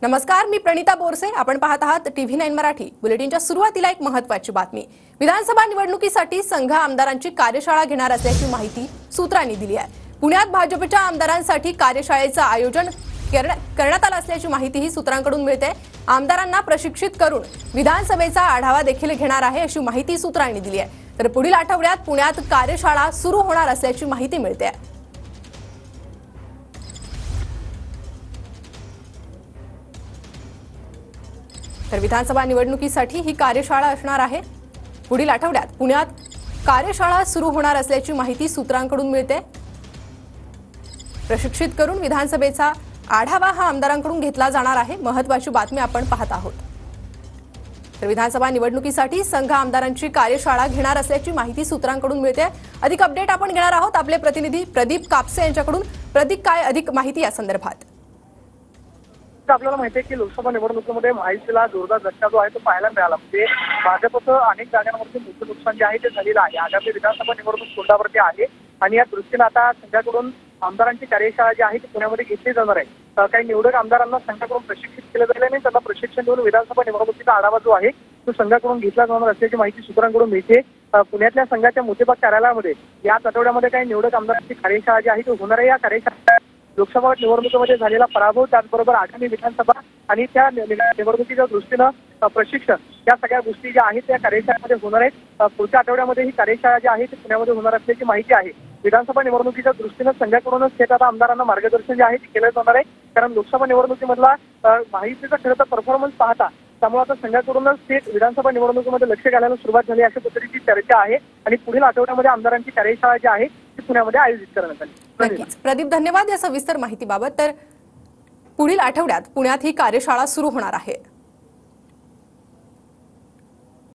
नमस्कार, मी प्रणिता बोरसे. आपण पाहत आहात TV9 मराठी. बुलेटिनच्या सुरुवातीला एक महत्त्वाची बातमी. विधानसभा निवडणुकीसाठी संघ आमदारांची कार्यशाळा घेणार असल्याची माहिती सूत्रांनी दिली आहे. पुण्यात भाजपच्या आमदारांसाठी कार्यशाळेचं आयोजन करण्यात आलं असल्याची माहितीही सूत्रांकडून मिळते. आमदारांना प्रशिक्षित करून विधानसभेचा आढावा देखील घेणार आहे अशी माहिती सूत्रांनी दिली आहे. तर पुढील आठवड्यात पुण्यात कार्यशाळा सुरू होणार असल्याची माहिती मिळते. तर विधानसभा निवडणुकीसाठी ही कार्यशाळा असणार आहे. पुढील आठवड्यात पुण्यात कार्यशाळा सुरू होणार असल्याची माहिती सूत्रांकडून मिळते. प्रशिक्षित करून विधानसभेचा आढावा हा आमदारांकडून घेतला जाणार आहे. महत्त्वाची बातमी आपण पाहत आहोत. तर विधानसभा निवडणुकीसाठी संघ आमदारांची कार्यशाळा घेणार असल्याची माहिती सूत्रांकडून मिळते. अधिक अपडेट आपण घेणार आहोत आपले प्रतिनिधी प्रदीप कापसे यांच्याकडून. प्रदीप, काय अधिक माहिती या संदर्भात? आपल्याला माहिती आहे की लोकसभा निवडणुकीमध्ये महायुतीला जोरदार धक्का जो आहे तो पाहायला मिळाला. म्हणजे भाजपचं अनेक जागांवरती मोठं नुकसान जे आहे ते झालेलं आहे. आगामी विधानसभा निवडणूक तोंडावरती आहे आणि या दृष्टीने आता संघाकडून आमदारांची कार्यशाळा जी आहे ती पुण्यामध्ये घेतली जाणार आहे. काही निवडक आमदारांना संघाकडून प्रशिक्षित केलं जाईल आणि त्यांना प्रशिक्षण देऊन विधानसभा निवडणुकीचा आढावा जो आहे तो संघाकडून घेतला जाणार असल्याची माहिती सूत्रांकडून मिळते. पुण्यातल्या संघाच्या मोठेबाग कार्यालयामध्ये याच आठवड्यामध्ये काही निवडक आमदारांची कार्यशाळा जी आहे ती होणार आहे. या कार्यशाळेत लोकसभा निवडणुकीमध्ये झालेला पराभव, त्याचबरोबर आगामी विधानसभा आणि त्या निवडणुकीच्या दृष्टीनं प्रशिक्षण, या सगळ्या गोष्टी ज्या आहेत त्या कार्यशाळेमध्ये होणार आहेत. पुढच्या आठवड्यामध्ये ही कार्यशाळा जी आहे ती पुण्यामध्ये होणार असल्याची माहिती आहे. विधानसभा निवडणुकीच्या दृष्टीनं संघाकडूनच थेट आता आमदारांना मार्गदर्शन जे आहे ते केलं जाणार आहे. कारण लोकसभा निवडणुकीमधला माहितीचा खरं तर परफॉर्मन्स पाहता त्यामुळे आता संघाकडूनच थेट विधानसभा निवडणुकीमध्ये लक्ष घालायला सुरुवात झाली अशा पद्धतीची चर्चा आहे आणि पुढील आठवड्यामध्ये आमदारांची कार्यशाळा जी आहे ती पुण्यामध्ये आयोजित करण्यात आली. प्रदीप, धन्यवाद या सविस्तर माहितीबाबत. तर पुढील आठवड्यात पुण्यात ही कार्यशाळा सुरू होणार आहे.